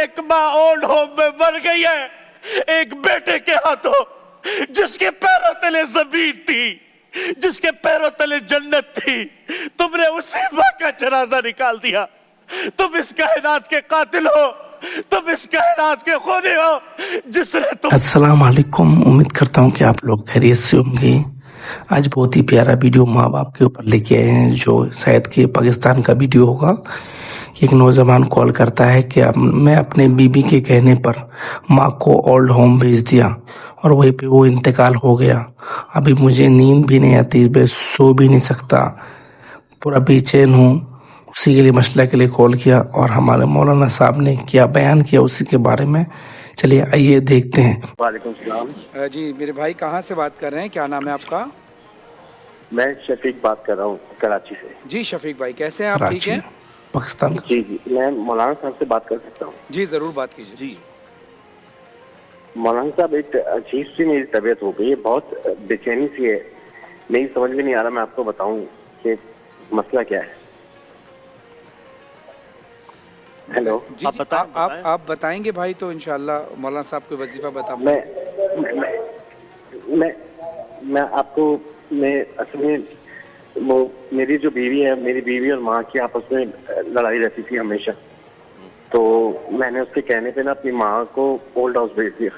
ایک ماں old home میں مر گئی ہے ایک بیٹے کے ہاتھوں، جس کے پیروں تلے زمین تھی، جس کے پیروں تلے جنت تھی، تم نے اسی ماں کا جنازہ نکال دیا۔ تم اس کائنات کے قاتل ہو، تم اس کائنات کے خونی ہو جس نے تم۔ السلام علیکم، امید کرتا ہوں کہ آپ لوگ خیریت سے ہوں گے۔ آج بہت ہی پیارا ویڈیو ماں باپ کے اوپر لے کے آئے ہیں، جو شاید کہ پاکستان کا ویڈیو ہوگا۔ ایک نوجوان کال کرتا ہے کہ میں اپنے بیوی کے کہنے پر ماں کو اولڈ ہوم بھیج دیا اور وہیں پہ وہ انتقال ہو گیا۔ ابھی مجھے نیند بھی نہیں آتی، میں سو بھی نہیں سکتا، پورا بے چین ہوں۔ اسی کے لیے مسئلہ کے لیے کال کیا اور ہمارے مولانا صاحب نے کیا بیان کیا اسی کے بارے میں، چلیے آئیے دیکھتے ہیں۔ وعلیکم السلام جی میرے بھائی کہاں سے بات کر رہے ہیں، کیا نام ہے آپ کا؟ میں شفیق بات کر رہا ہوں کراچی سے۔ جی شفیق بھائی کیسے ہیں آپ، ٹھیک ہیں؟ پاکستان کا۔ جی میں مولانا صاحب سے بات کر سکتا ہوں؟ جی ضرور بات کیجیے۔ جی مولانا صاحب ایک عجیب سی میری طبیعت ہو گئی ہے، بہت بے چینی سی ہے، نہیں سمجھ میں نہیں آ رہا میں آپ کو بتاؤں کہ مسئلہ کیا ہے۔ ہیلو جی آپ بتائیں گے بھائی تو انشاءاللہ مولانا صاحب کو وظیفہ بتا۔ میں آپ کو اصل میں وہ میری جو بیوی ہے، میری بیوی اور ماں کی آپس میں لڑائی رہتی تھی ہمیشہ، تو میں نے اس کے کہنے پہ نا اپنی ماں کو اولڈ ہاؤس بھیج دیا۔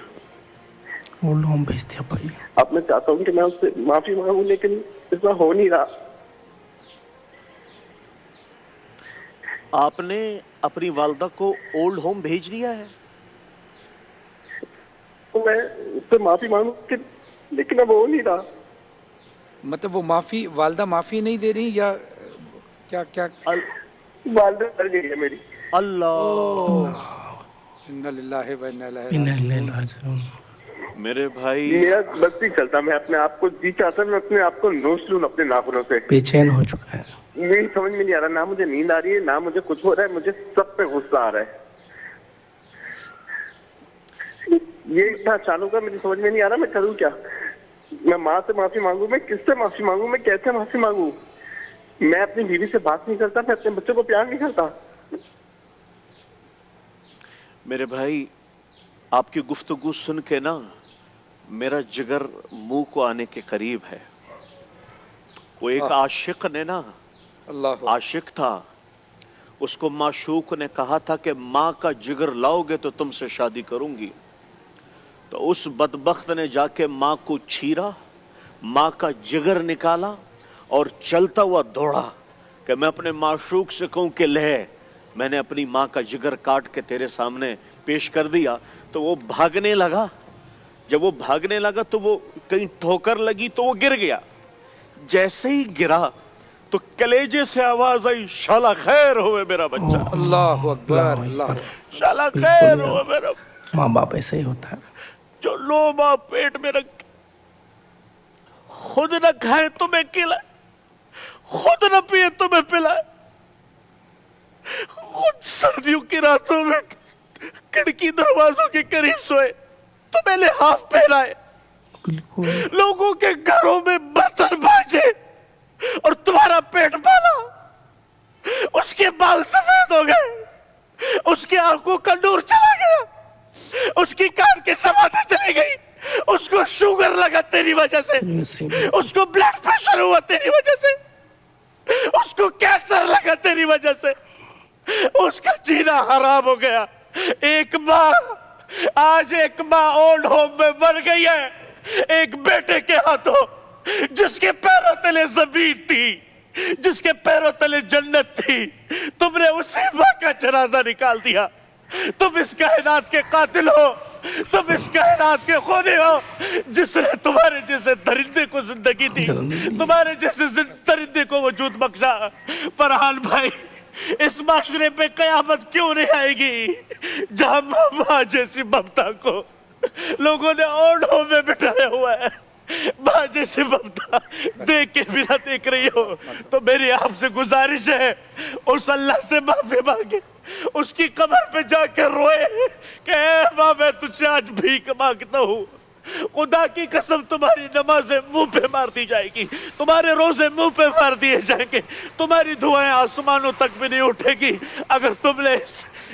اولڈ ہوم بھیج دیا بھائی۔ اب میں چاہتا ہوں کہ میں اس سے معافی مانگوں، لیکن اتنا ہو نہیں رہا۔ آپ نے اپنی والدہ کو اولڈ ہوم بھیج دیا ہے؟ تو میں اس سے معافی مانگوں لیکن اب ہو نہیں رہا۔ مطلب وہ معافی، والدہ معافی نہیں دے رہی یا کیا؟ والدہ مر گئی ہے میری۔ اللہ انا للہ و انا الیہ راجعون۔ میرے بھائی میرا بس نہیں چلتا، میں اپنے آپ کو جی چاہتا، میں اپنے آپ کو نوچ لوں اپنے ناخنوں سے۔ بے چین ہو چکا ہے، میری سمجھ میں نہیں آ رہا، نہ مجھے نیند آ رہی ہے، نہ مجھے کچھ ہو رہا ہے، مجھے سب پہ غصہ آ رہا ہے۔ یہ اتنا اچانک ہے، میری سمجھ میں نہیں آ رہا میں کروں کیا۔ میں ماں سے معافی مانگوں، میں کس سے معافی مانگوں، میں کیسے معافی مانگوں؟ میں اپنی بیوی سے بات نہیں کرتا، میں اپنے بچوں کو پیار نہیں کرتا۔ میرے بھائی آپ کی گفتگو سن کے نا میرا جگر منہ کو آنے کے قریب ہے۔ وہ ایک عاشق نے نا، اللہ عاشق تھا، اس کو معشوق نے کہا تھا کہ ماں کا جگر لاؤ گے تو تم سے شادی کروں گی، تو اس بدبخت نے جا کے ماں کو چھیرا، ماں کا جگر نکالا اور چلتا ہوا دوڑا کہ میں اپنے معشوق سے کہوں کہ لے، میں نے اپنی ماں کا جگر کاٹ کے تیرے سامنے پیش کر دیا۔ تو وہ بھاگنے لگا، جب وہ بھاگنے لگا تو وہ کہیں ٹھوکر لگی تو وہ گر گیا۔ جیسے ہی گرا تو کلیجے سے آواز آئی، شالا خیر ہوئے میرا بچہ، اللہ اکبر، اللہ شالا خیر ہوئے میرا۔ ماں باپ ایسے ہی ہوتا ہے۔ جو لو ماں پیٹ میں رکھ، خود نہ کھائے تمہیں کھلائے، خود نہ پیے تمہیں پلائے، خود سردیوں کی راتوں میں کھڑکی دروازوں کے قریب سوئے، تمہیں لحاف پہنائے، بالکل لوگوں کے گھروں میں برتن بھاجے اور تمہارا پیٹ پالا۔ اس کے بال سفید ہو گئے، اس کی آنکھوں کا نور چلا گیا، اس کی کان کی سماعتیں چلی گئی، اس کو شوگر لگا تیری وجہ سے، اس کو بلڈ پریشر ہوا تیری وجہ سے، اس کو کینسر لگا تیری وجہ سے، اس کا جینا حرام ہو گیا۔ ایک ماں، آج ایک ماں اولڈ ہوم میں مر گئی ہے ایک بیٹے کے ہاتھوں، جس کے پیروں تلے زمین تھی، جس کے پیروں تلے جنت تھی، تم نے اسی ماں کا جنازہ نکال دیا۔ تم اس کائنات کے قاتل ہو، تم اس کائنات کے خونی ہو جس نے تمہارے جیسے درندے کو زندگی دی، تمہارے جیسے درندے کو وجود بخشا۔ فرحان بھائی، اس معاشرے پہ قیامت کیوں نہیں آئے گی جہاں ماں جیسی ممتا کو لوگوں نے اولڈ ہوم میں بٹھایا ہوا ہے؟ ماں جیسی ممتا دیکھ کے بھی نہ دیکھ رہی ہو تو میری آپ سے گزارش ہے، اس اللہ سے معافی مانگے، اس کی قبر پہ جا کے روئے کہ اے ماں میں تجھ سے آج بھیک مانگتا ہوں، خدا کی قسم تمہاری نمازیں منہ پہ مار دی جائے گی، تمہارے روزے منہ پہ مار دیے جائیں گے، تمہاری دعائیں آسمانوں تک بھی نہیں اٹھے گی اگر تم نے